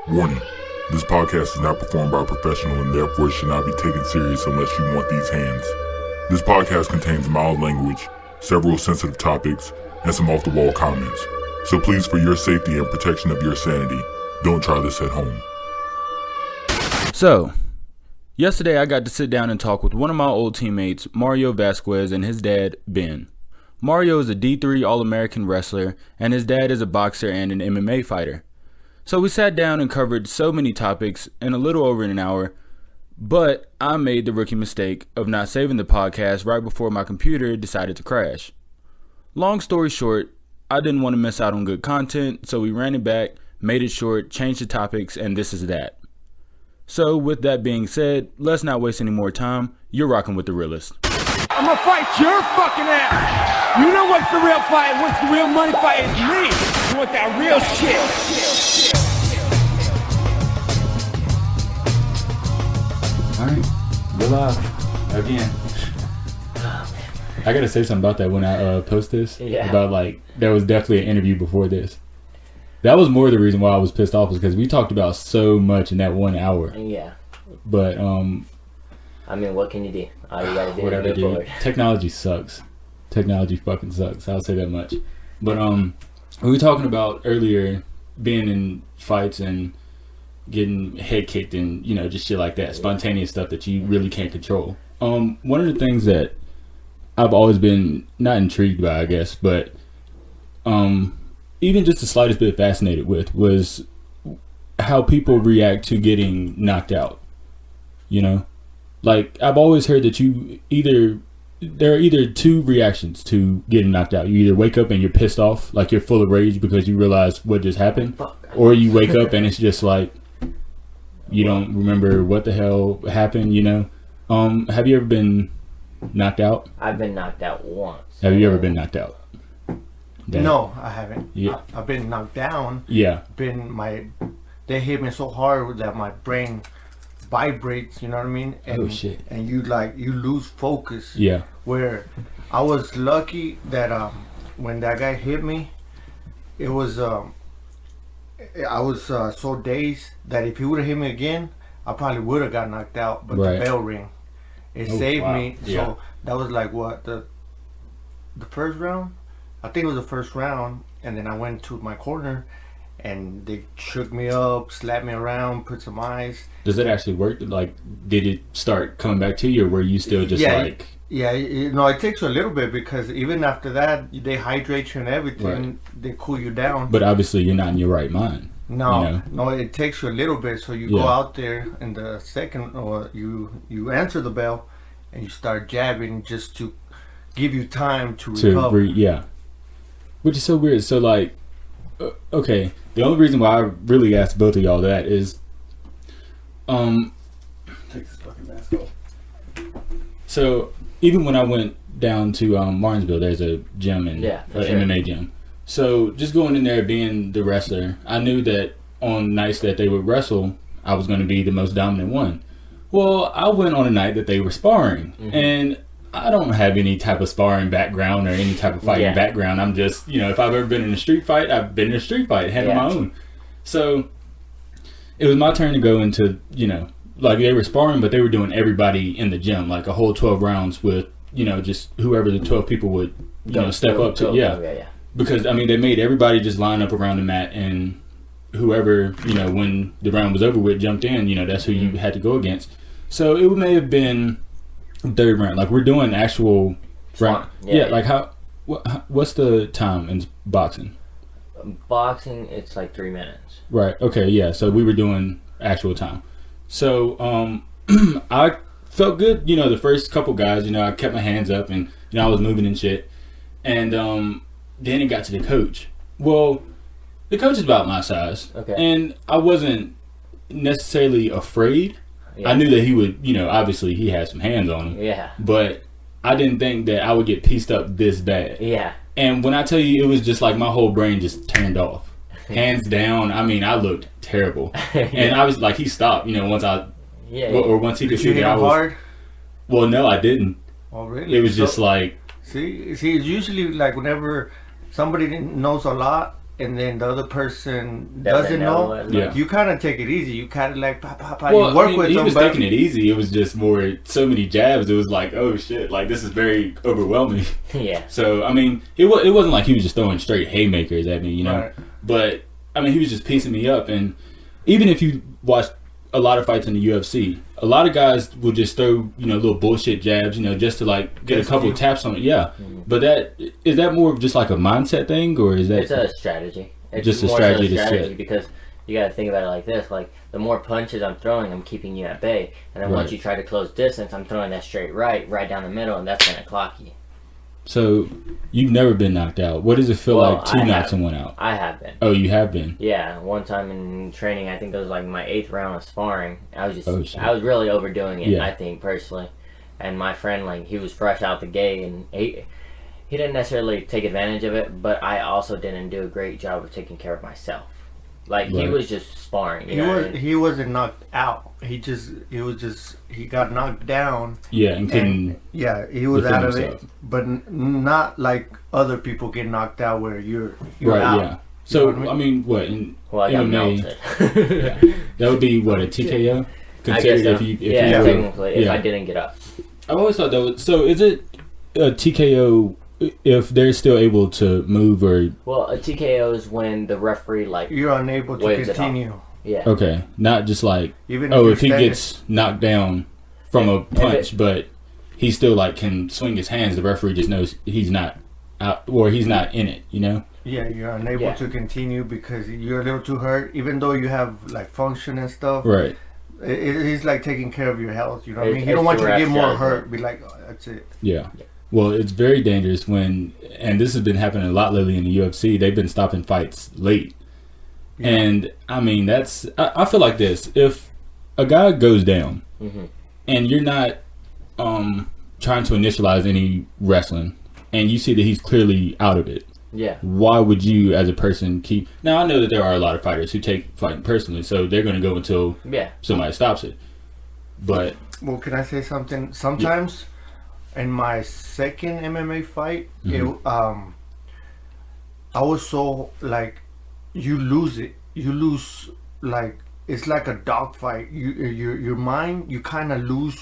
Warning, this podcast is not performed by a professional and therefore should not be taken serious unless you want these hands. This podcast contains mild language, several sensitive topics, and some off-the-wall comments. So please, for your safety and protection of your sanity, don't try this at home. So, yesterday I got to sit down and talk with one of my old teammates, Mario Vasquez, and his dad, Ben. Mario is a D3 All-American wrestler, and his dad is a boxer and an MMA fighter. So we sat down and covered so many topics in a little over an hour, but I made the rookie mistake of not saving the podcast right before my computer decided to crash. Long story short, I didn't want to miss out on good content, so we ran it back, made it short, changed the topics, and this is that. So with that being said, let's not waste any more time. You're rocking with the realest. I'm gonna fight your fucking ass. You know what's the real fight? What's the real money fight is me. You want that real shit. Alright, we're live again. I gotta say something about that when I post this. Yeah. About like, there was definitely an interview before this. That was more the reason why I was pissed off, is because we talked about so much in that 1 hour. Yeah. But I mean, what can you do? All you gotta do whatever, is move forward. Technology sucks. Technology fucking sucks. I'll say that much. But we were talking about earlier being in fights and getting head kicked and, you know, just shit like that, spontaneous stuff that you really can't control. One of the things that I've always been not intrigued by, I guess, but even just the slightest bit fascinated with was how people react to getting knocked out. You know, like I've always heard that there are either two reactions to getting knocked out. You either wake up and you're pissed off, like you're full of rage because you realize what just happened, or you wake up and it's just like you don't remember what the hell happened. You know, have you ever been knocked out? I've been knocked out once. Have you ever been knocked out? Dad? No, I haven't. Yeah. I've been knocked down. Yeah. They hit me so hard that my brain vibrates. You know what I mean? And, Oh shit. And you lose focus. Yeah. Where I was lucky that when that guy hit me, it was I was so dazed that if he would have hit me again, I probably would have got knocked out. But Right. the bell ring, it Oh, saved wow. me. Yeah. So that was like what the first round. I think it was the first round, and then I went to my corner, and they shook me up, slapped me around, put some ice. Does it actually work? Like, did it start coming back to you, or were you still just like? Yeah, it takes you a little bit because even after that, they hydrate you and everything. Right. They cool you down. But obviously, you're not in your right mind. No, you know? no, it takes you a little bit. So you go out there in the second, or you answer the bell, and you start jabbing just to give you time to recover. Yeah. Which is so weird. So like, okay, the only reason why I really asked both of y'all that is, take this fucking mask off. So even when I went down to Martinsville, there's a gym and MMA gym. So just going in there being the wrestler, I knew that on nights that they would wrestle, I was going to be the most dominant one. Well, I went on a night that they were sparring, and I don't have any type of sparring background or any type of fighting background. I'm just, you know, if I've ever been in a street fight, I've been in a street fight, handled my own. So it was my turn to go into, you know, like they were sparring, but they were doing everybody in the gym, like a whole 12 rounds with, you know, just whoever the 12 people would, you know, step up to. Yeah. Because, I mean, they made everybody just line up around the mat, and whoever, you know, when the round was over with, jumped in, you know, that's who you had to go against. So it may have been third round, like we're doing actual round. Like what's the time in boxing? Boxing, it's like 3 minutes. Right. Okay. Yeah. So we were doing actual time. So I felt good. You know, the first couple guys. You know, I kept my hands up and you know I was moving and shit. And then it got to the coach. Well, the coach is about my size. Okay. And I wasn't necessarily afraid. Yeah. I knew that he would, you know, obviously he had some hands on him. Yeah. But I didn't think that I would get pieced up this bad. Yeah. And when I tell you, it was just like my whole brain just turned off. Hands down. I mean, I looked terrible. And I was like, he stopped, you know, once I, or once he could see that I was. Hard? Well, no, I didn't. Oh, really? It was just like. See, it's usually like whenever somebody knows a lot, and then the other person Doesn't doesn't know know, it. Yeah. you kind of take it easy. You kind of like, Well, you work I mean, with he them, was but taking it easy. It was just more so many jabs. It was like, oh shit, like this is very overwhelming. Yeah. So I mean, it wasn't like he was just throwing straight haymakers at me, you know. Right. But I mean, he was just piecing me up. And even if you watch a lot of fights in the UFC, a lot of guys will just throw, you know, little bullshit jabs, you know, just to like get a couple of taps on it. Yeah. But is that more of just like a mindset thing, or is that It's a strategy. It's just a more strategy so to strategy sit? because you got to think about it like this: like the more punches I'm throwing, I'm keeping you at bay, and then once Right. you try to close distance, I'm throwing that straight right down the middle, and that's gonna clock you. So you've never been knocked out. What does it feel Well, like to I knock have. someone out? I have been. Oh, you have been. Yeah, one time in training, I think it was like my 8th round of sparring. I was Oh, shit. I was really overdoing it. Yeah. I think personally, and my friend, like, he was fresh out the gate, and he didn't necessarily take advantage of it, but I also didn't do a great job of taking care of myself. Like, he Right. was just sparring. You know what I mean? he wasn't knocked out. He got knocked down. Yeah, and couldn't. And yeah, he was defend out of himself. it, but not like other people get knocked out where you're Right. out. Yeah. So know what I I mean, what in Well, I got MMA? melted. That would be what, a TKO. I guess Considered so. if you yeah, were- technically, if yeah. I didn't get up. I always thought that was so. Is it a TKO if they're still able to move or Well, a TKO is when the referee, like, You're unable to Waves it off. continue. yeah. okay, not just like Even oh, you're if he standing. gets knocked down from a punch, it- but he still like can swing his hands. The referee just knows he's not out or he's not in it. You know. Yeah, you're unable Yeah. to continue because you're a little too hurt. Even though you have like function and stuff, Right. He's like taking care of your health. You know what I It's- mean? He don't it's want you to the get more ref's hurt. Be like, oh, that's it. Yeah. Well, it's very dangerous when, and this has been happening a lot lately in the UFC. They've been stopping fights late. Yeah. And I mean, I feel like this. If a guy goes down Mhm. and you're not trying to initialize any wrestling and you see that he's clearly out of it, Yeah. why would you as a person keep... Now, I know that there are a lot of fighters who take fighting personally, so they're going to go until Yeah. somebody stops it. But, Well, can I say something? Sometimes in my second MMA fight, I was so like, you lose it. You lose, like, it's like a dog fight. Your mind, you kind of lose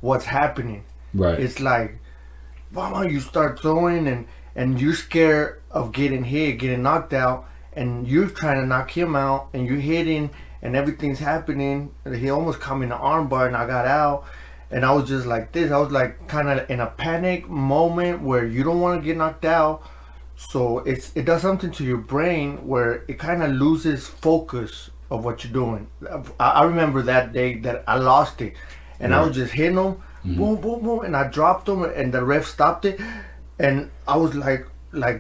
what's happening. right. It's like, wow, you start throwing and you're scared of getting hit, getting knocked out, and you're trying to knock him out, and you're hitting, and everything's happening. And he almost caught me in the armbar, and I got out, and I was just like this. I was like kind of in a panic moment where you don't want to get knocked out, so it does something to your brain where it kind of loses focus of what you're doing. I remember that day that I lost it, and I was just hitting him, boom, boom, boom, and I dropped him, and the ref stopped it, and I was like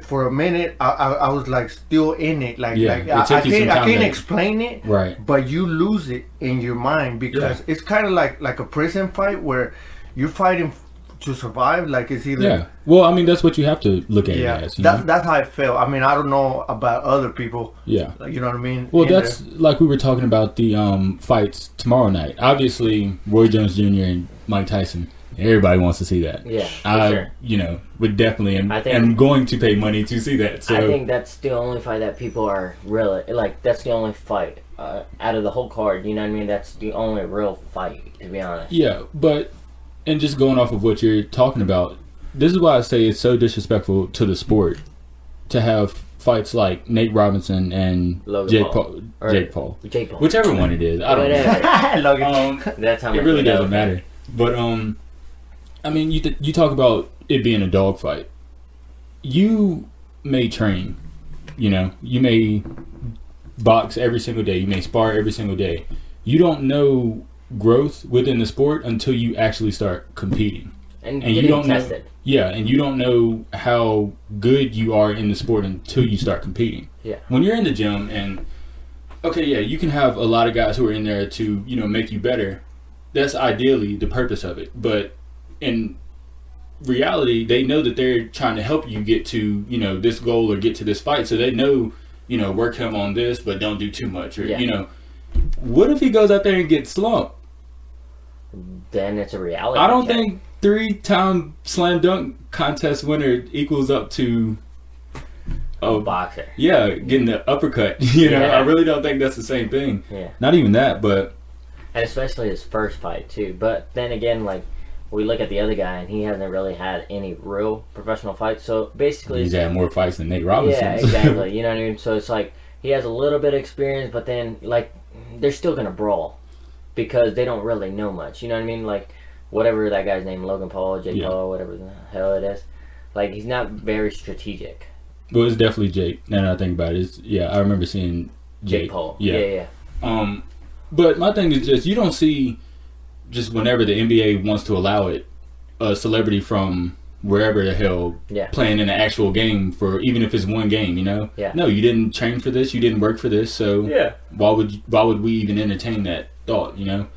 for a minute, I was like still in it, like Yeah, like it took you some I time can't to- explain it, Right. but you lose it in your mind because Yeah. it's kind of like a prison fight where you're fighting to survive. Like it's either Yeah. Well, I mean, that's what you have to look at yeah, it as. You know? that's how I felt. I mean, I don't know about other people. Yeah. Like, you know what I mean? Well, In that's there. like we were talking about the fights tomorrow night. Obviously, Roy Jones Jr. and Mike Tyson. Everybody wants to see that. Yeah, for I, sure. would definitely I think- am going to pay money to see that. So I think that's the only fight that people are really like. That's the only fight out of the whole card. You know what I mean? That's the only real fight, to be honest. yeah, but and just going off of what you're talking about, this is why I say it's so disrespectful to the sport to have fights like Nate Robinson and Logan Jake Paul. Paul, Or Jake Paul, Jake Paul. whichever one it is. I don't know. Whatever. Logan. That's how It much really we know. doesn't matter. But I mean, you talk about it being a dogfight. You may train, you know, you may box every single day, you may spar every single day. You don't know growth within the sport until you actually start competing. And And you getting don't tested. know, yeah, and you don't know how good you are in the sport until you start competing. Yeah. When you're in the gym and okay, yeah, you can have a lot of guys who are in there to, you know, make you better. That's ideally the purpose of it. But in reality, they know that they're trying to help you get to, you know, this goal or get to this fight. So they know, you know, work him on this, but don't do too much. Or, Yeah. you know, what if he goes out there and gets slumped? Then it's a reality. I don't check. think 3-time slam dunk contest winner equals up to a boxer. Yeah, getting the uppercut. You know, Yeah. I really don't think that's the same thing. Yeah. Not even that, but And especially his first fight too. But then again, like we look at the other guy, and he hasn't really had any real professional fights. So basically, he's had more fights than Nate Robinson. yeah, exactly. You know what I mean? So it's like he has a little bit of experience, but then like they're still gonna brawl because they don't really know much. You know what I mean? Like whatever that guy's name, Logan Paul, Jake Paul, whatever the hell it is. Like he's not very strategic. Well, it's definitely Jake. Now that I think about it, I remember seeing Jake Paul. Yeah. But my thing is just you don't see just whenever the NBA wants to allow it, a celebrity from wherever the hell playing in an actual game for even if it's one game, you know? Yeah. No, you didn't train for this, you didn't work for this, so why would we even entertain that thought, you know?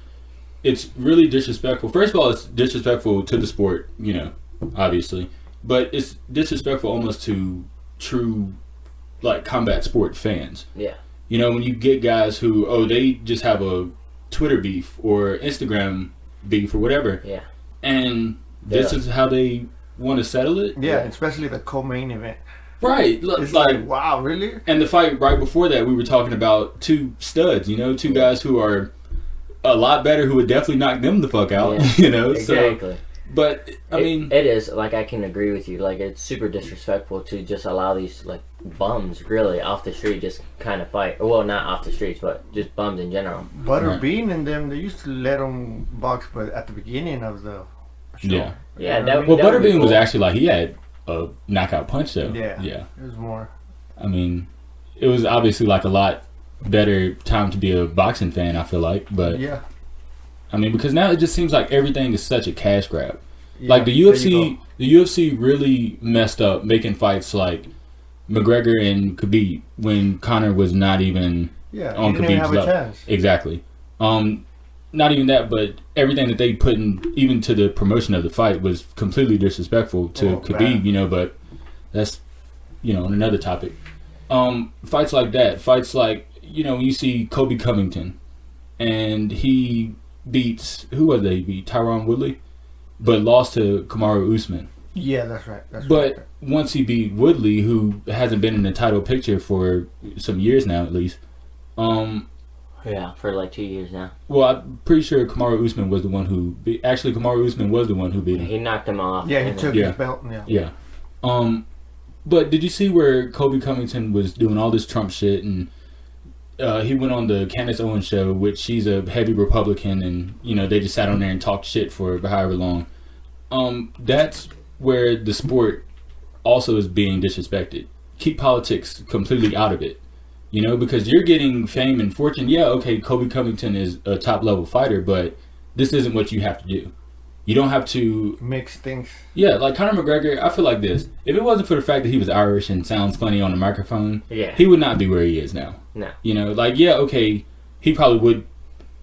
It's really disrespectful. First of all, it's disrespectful to the sport, you know, obviously. But it's disrespectful almost to true like combat sport fans. Yeah. You know, when you get guys who, they just have a Twitter beef or Instagram beef or whatever. Yeah. And this is how they want to settle it? Yeah, especially the co-main event. Right. It's like, wow, really? And the fight right before that, we were talking about two studs, you know, two guys who are a lot better who would definitely knock them the fuck out, you know? Exactly. So, but, I mean... It is, like, I can agree with you. Like, it's super disrespectful to just allow these, like, bums, really, off the street just kind of fight. Well, not off the streets, but just bums in general. Butterbean and them, they used to let them box, but at the beginning of the show. Yeah. Yeah, well, Butterbean was actually, like, he had a knockout punch, though. Yeah. Yeah. It was more... I mean, it was obviously, like, a lot better time to be a boxing fan, I feel like, but... Yeah. I mean, because now it just seems like everything is such a cash grab. Yeah, like the UFC really messed up making fights like McGregor and Khabib when Conor was not even on Khabib's level. Exactly. Not even that, but everything that they put in, even to the promotion of the fight, was completely disrespectful to Khabib. Man. You know, but that's on another topic. Fights like that, fights like when you see Kobe Covington, and he beats he beat Tyron Woodley, but lost to Kamaru Usman. Yeah, that's right. But once he beat Woodley, who hasn't been in the title picture for some years now, at least. Yeah, for like 2 years now. Well, I'm pretty sure Kamaru Usman was the one who beat. Actually, Kamaru Usman was the one who beat him. He knocked him off. Yeah, he took his belt. Yeah. But did you see where Kobe Covington was doing all this Trump shit and? He went on the Candace Owens show, which she's a heavy Republican, and they just sat on there and talked shit for however long. That's where the sport also is being disrespected. Keep politics completely out of it, because you're getting fame and fortune. Yeah, okay, Kobe Covington is a top level fighter, but this isn't what you have to do. You don't have to mix things. Yeah, like Conor McGregor, I feel like this. If it wasn't for the fact that he was Irish and sounds funny on the microphone, he would not be where he is now. No. Okay, he probably would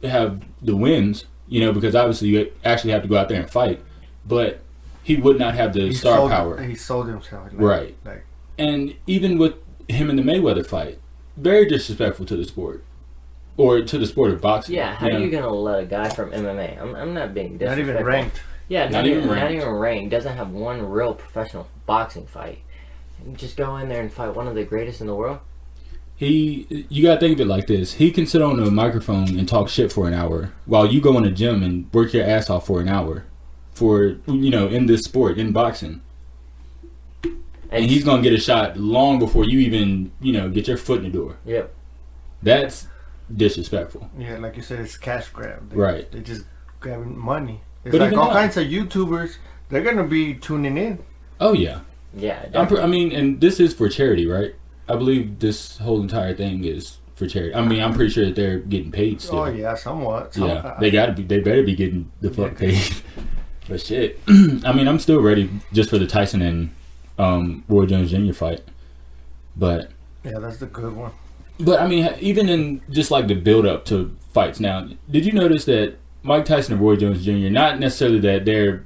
have the wins, because obviously you actually have to go out there and fight, but he would not have the star power. He sold himself. Right. And even with him in the Mayweather fight, very disrespectful to the sport. Or to the sport of boxing. Yeah, how are you going to let a guy from MMA, I'm not being disrespectful. Not even ranked. Yeah, not even ranked. Doesn't have one real professional boxing fight. Just go in there and fight one of the greatest in the world. You got to think of it like this. He can sit on a microphone and talk shit for an hour while you go in the gym and work your ass off for an hour for, in this sport, in boxing. And he's going to get a shot long before you even, get your foot in the door. Yep. That's disrespectful. Yeah, like you said, it's cash grab. Right. They just grabbing money. It's but like all kinds of YouTubers, they're going to be tuning in. Oh, yeah. Yeah. And this is for charity, right? I believe this whole entire thing is for charity. I mean, I'm pretty sure that they're getting paid still. Oh, yeah, somewhat. Yeah, they better be getting the fuck paid. But shit. I mean, I'm still ready just for the Tyson and Roy Jones Jr. fight. But yeah, that's the good one. But I mean, even in just like the build up to fights now, did you notice that Mike Tyson and Roy Jones Jr., not necessarily that they're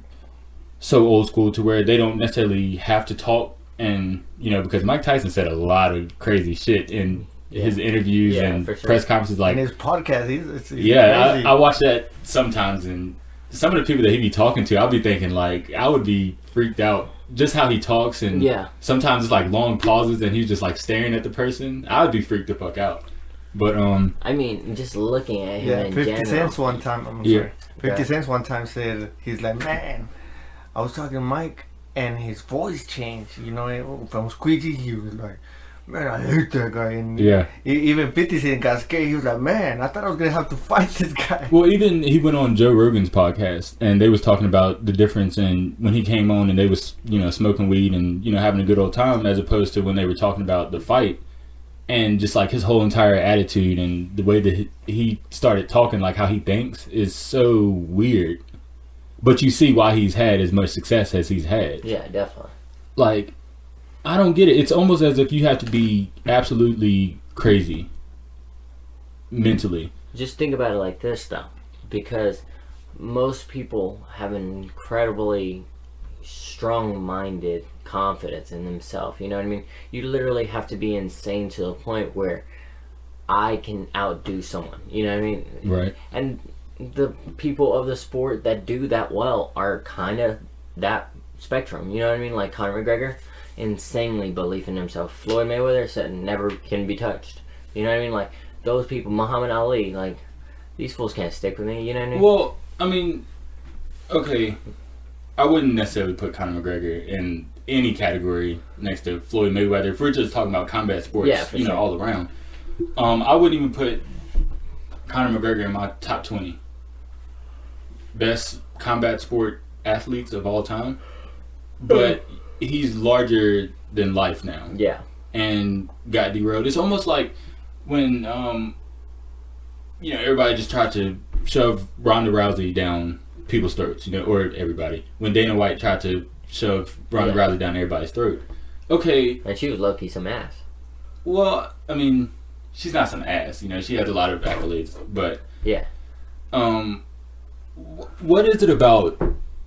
so old school to where they don't necessarily have to talk, and because Mike Tyson said a lot of crazy shit in his interviews and press conferences, like in his podcast, he's I watch that sometimes, and some of the people that he be talking to, I'll be thinking like I would be freaked out just how he talks, and sometimes it's like long pauses and he's just like staring at the person. I would be freaked the fuck out. But I mean, just looking at him in 50 general. Cent one time. I'm sorry. 50 Cent one time said he's like, man, I was talking to Mike and his voice changed. You know, from Squeegee, he was like, man, I hate that guy. And even 50 Cent got scared. He was like, man, I thought I was gonna have to fight this guy. Well, even he went on Joe Rogan's podcast and they was talking about the difference in when he came on and they was, you know, smoking weed and, you know, having a good old time, as opposed to when they were talking about the fight. And just like his whole entire attitude and the way that he started talking, like how he thinks, is so weird. But you see why he's had as much success as he's had. Yeah, definitely. Like, I don't get it. It's almost as if you have to be absolutely crazy mentally. Just think about it like this, though. Because most people have an incredibly strong-minded confidence in themselves. You know what I mean? You literally have to be insane to the point where I can outdo someone. You know what I mean? Right. And the people of the sport that do that well are kind of that spectrum. You know what I mean? Like Conor McGregor, insanely belief in himself. Floyd Mayweather said never can be touched. You know what I mean? Like those people, Muhammad Ali, like these fools can't stick with me. You know what I mean? Well, I mean, okay, I wouldn't necessarily put Conor McGregor in any category next to Floyd Mayweather. If we're just talking about combat sports, you know, all around. I wouldn't even put Conor McGregor in my top 20 best combat sport athletes of all time. But he's larger than life now. Yeah. And got derailed. It's almost like when, you know, everybody just tried to shove Ronda Rousey down people's throats, you know, or everybody. When Dana White tried to shove Ronda Rousey down everybody's throat. Okay. And she was low-key some ass. Well, I mean, she's not some ass, you know. She has a lot of accolades, but yeah. What is it about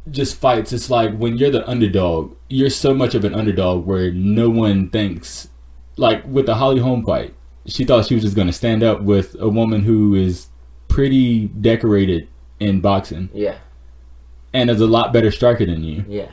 just fights? It's like when you're the underdog, you're so much of an underdog where no one thinks, like with the Holly Holm fight, she thought she was just going to stand up with a woman who is pretty decorated in boxing. Yeah. And is a lot better striker than you. Yeah.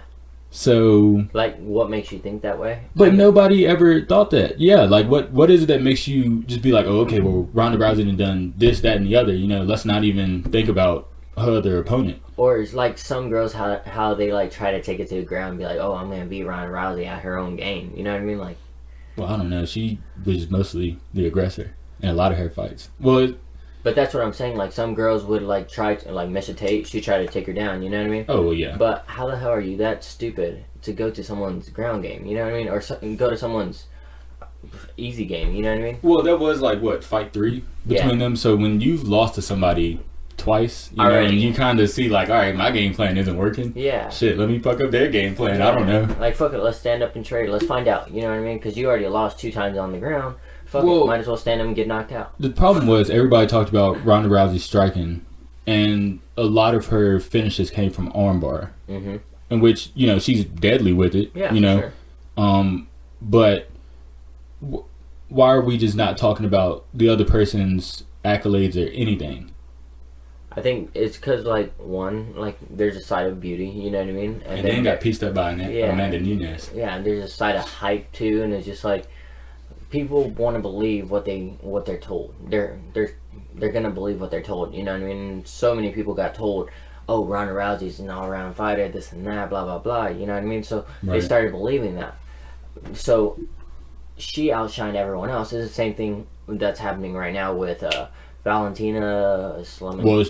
So, like, what makes you think that way? But nobody ever thought that. Yeah, like, what is it that makes you just be like, oh, okay, well, Ronda Rousey has done this, that, and the other. You know, let's not even think about her other opponent. Or it's like some girls, how they, like, try to take it to the ground and be like, oh, I'm going to beat Ronda Rousey at her own game. You know what I mean? Like, well, I don't know. She was mostly the aggressor in a lot of her fights. Well, but that's what I'm saying. Like, some girls would, like, try to, like, Misha Tate, she tried to take her down, you know what I mean? Oh, well, yeah. But how the hell are you that stupid to go to someone's ground game, you know what I mean? Or go to someone's easy game, you know what I mean? Well, that was, like, what, fight 3 between them? So when you've lost to somebody twice, you know, and you kind of see, like, all right, my game plan isn't working. Yeah. Shit, let me fuck up their game plan. I don't know. Like, fuck it, let's stand up and trade. Let's find out, you know what I mean? Because you already lost 2 times on the ground. Fuck it, might as well stand up and get knocked out. The problem was everybody talked about Ronda Rousey striking, and a lot of her finishes came from armbar, in which, you know, she's deadly with it, you know. Sure. But why are we just not talking about the other person's accolades or anything? I think it's because, like, one, like, there's a side of beauty, you know what I mean? And then got pieced up by Amanda Nunes. Yeah, and there's a side of hype, too, and it's just, like, people want to believe what they're told. They're gonna believe what they're told. You know what I mean? So many people got told, "Oh, Ronda Rousey's an all-around fighter, this and that, blah blah blah." You know what I mean? So they started believing that. So she outshined everyone else. It's the same thing that's happening right now with Valentina Shevchenko. Well,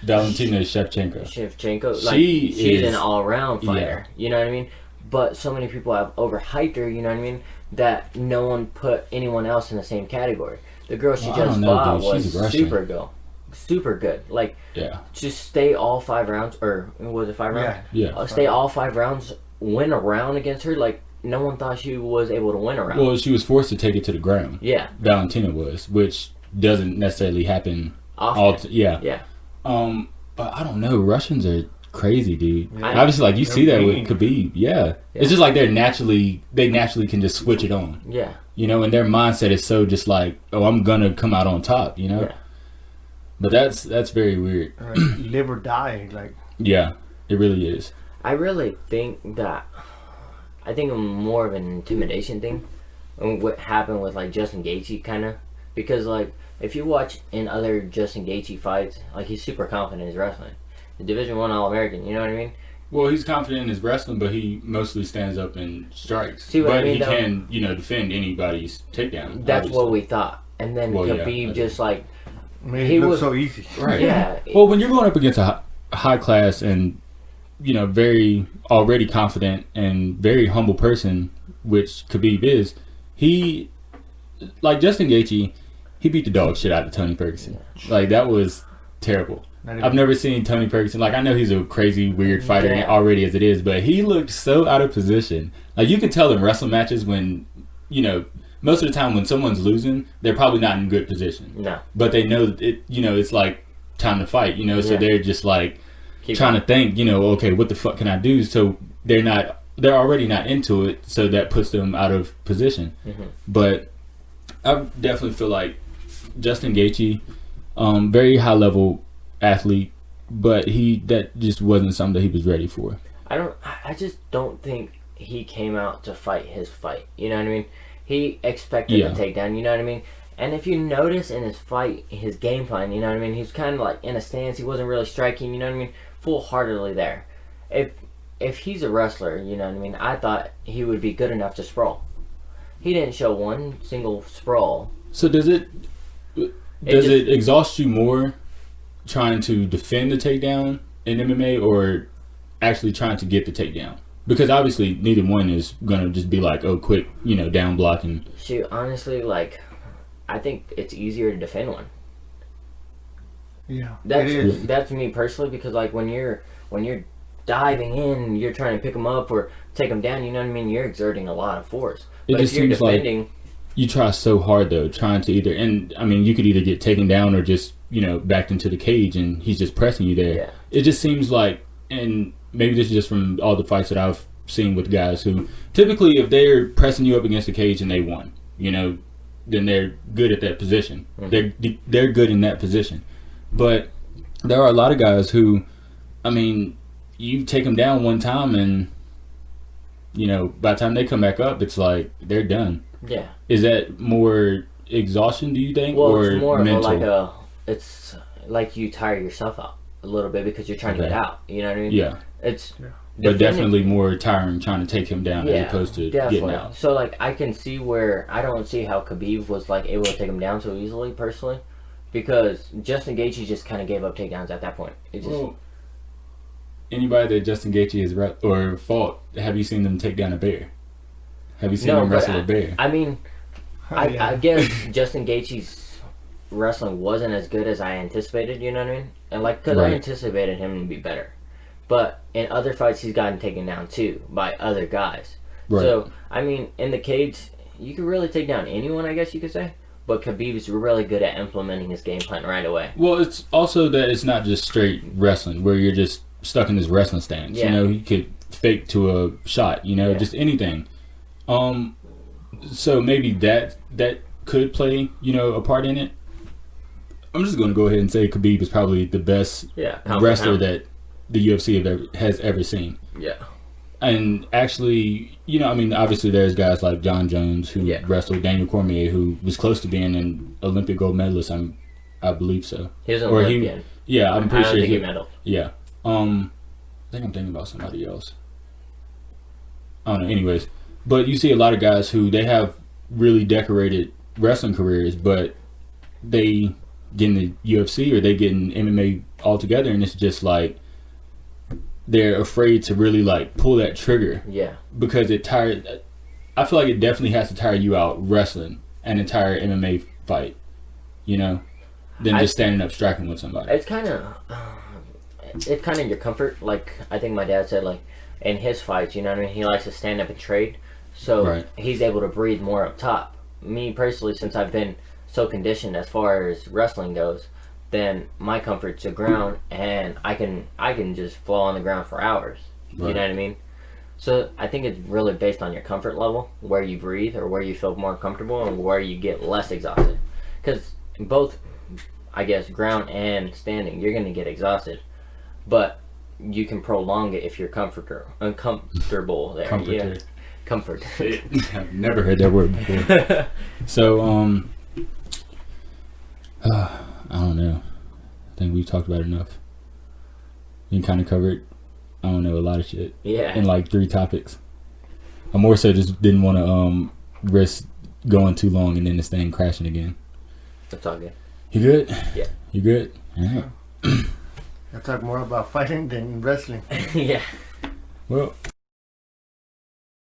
Valentina Shevchenko. Like, she's an all-around fighter. Yeah. You know what I mean? But so many people have overhyped her. You know what I mean? That no one put anyone else in the same category. The girl she just fought was super good. Like, just stay all 5 rounds, or was it 5 rounds? Yeah. Stay all 5 rounds, win a round against her. Like, no one thought she was able to win a round. Well, she was forced to take it to the ground. Yeah. Valentina was, which doesn't necessarily happen often. Yeah. But I don't know. Russians are crazy, dude. Obviously, like, you see that with Khabib. Yeah. It's just like they naturally can just switch it on. Yeah. You know, and their mindset is so just like, oh, I'm gonna come out on top, you know? Yeah. But that's very weird. Live or die, like. Yeah, it really is. I really think that I think more of an intimidation thing. And what happened with like Justin Gaethje, kind of, because like if you watch in other Justin Gaethje fights, like he's super confident in his wrestling, the Division I All-American. You know what I mean? Well, he's confident in his wrestling, but he mostly stands up and strikes. See what but I mean, he though? can, defend anybody's takedown. That's obviously. what we thought. And then Well, yeah, Khabib I just like Man, He it looks was- so easy. Right. yeah. Well, when you're going up against a high class and very already confident and very humble person, which Khabib is, he, like Justin Gaethje, he beat the dog shit out of Tony Ferguson. Like, that was terrible. I've never seen Tony Ferguson. Like, I know he's a crazy, weird fighter Yeah. already as it is, but he looked so out of position. Like, you can tell in wrestling matches when, most of the time when someone's losing, they're probably not in good position. No. But they know that it's like time to fight, so Yeah. they're just like Keep trying to think, okay, what the fuck can I do? So they're already not into it, so that puts them out of position. Mhm. But I definitely feel like Justin Gaethje, very high level athlete, but that just wasn't something that he was ready for. I just don't think he came out to fight his fight. You know what I mean? He expected Yeah. the takedown. You know what I mean? And if you notice in his fight, his game plan, you know what I mean? He was kind of like in a stance. He wasn't really striking. You know what I mean? Full-heartedly there. If he's a wrestler, you know what I mean? I thought he would be good enough to sprawl. He didn't show one single sprawl. So does it exhaust you more trying to defend the takedown in MMA or actually trying to get the takedown? Because obviously neither one is gonna just be like, oh, quick, down block and. Shoot, honestly, like, I think it's easier to defend one. Yeah, it is. That's me personally, because like when you're diving in, you're trying to pick them up or take them down. You know what I mean? You're exerting a lot of force. It But just if you're seems like defending, you try so hard though, trying to you could either get taken down or just backed into the cage, and he's just pressing you there. Yeah. It just seems like, and maybe this is just from all the fights that I've seen with guys who typically, if they're pressing you up against the cage and they won, then they're good at that position. Mm-hmm. They're good in that position. But there are a lot of guys who, you take them down one time and, by the time they come back up, it's like they're done. yeah. Is that more exhaustion, do you think, Well, or it's more of mental? it's like you tire yourself out a little bit because you're trying to get Okay. out. You know what I mean? Yeah, It's but defending- definitely more tiring trying to take him down as opposed to getting out. So like I can see where I don't see how Khabib was like able to take him down so easily personally, because Justin Gaethje just kind of gave up takedowns at that point. It just Well, anybody that Justin Gaethje has fought, have you seen them take down a bear? Have you seen them but wrestle a bear? I mean, Yeah. I guess Justin Gaethje's wrestling wasn't as good as I anticipated. You know what I mean? And like, because I Right. anticipated him to be better, but in other fights he's gotten taken down too by other guys. Right. So I mean, in the cage, you could really take down anyone, I guess you could say. But Khabib's really good at implementing his game plan right away. Well, it's also that it's not just straight wrestling where you're just stuck in this wrestling stance. Yeah. He could fake to a shot. Yeah. Just anything. So maybe that could play a part in it. I'm just going to go ahead and say Khabib is probably the best Yeah, pound for wrestler pound. that the UFC has ever seen. Yeah. And actually, obviously there's guys like John Jones who Yeah. wrestled Daniel Cormier, who was close to being an Olympic gold medalist. I believe so. He was an Or Olympian. Yeah, I'm pretty I sure don't think he medaled. Yeah. I think I'm thinking about somebody else. I don't know. Anyways, but you see a lot of guys who they have really decorated wrestling careers, but they get in the UFC or they get in MMA altogether, and it's just like they're afraid to really like pull that trigger Yeah. because it tires. I feel like it definitely has to tire you out wrestling an entire MMA fight, than just standing up striking with somebody. It's kind of your comfort. Like I think my dad said, like in his fights, you know what I mean. He likes to stand up and trade, so Right. he's able to breathe more up top. Me personally, since I've been so conditioned as far as wrestling goes, then my comfort's the ground, and I can just flow on the ground for hours. You Right. know what I mean? So I think it's really based on your comfort level, where you breathe or where you feel more comfortable and where you get less exhausted. Because both, I guess, ground and standing, you're going to get exhausted. But you can prolong it if you're uncomfortable there. Comforter. Yeah. Comfort. I've never heard that word before. So, I don't know. I think we've talked about it enough. We kind of covered, I don't know, a lot of shit. Yeah. In like 3 topics. I more so just didn't want to risk going too long and then this thing crashing again. That's all good. You good? Yeah. You good? All right. I talk more about fighting than wrestling. Yeah. Well,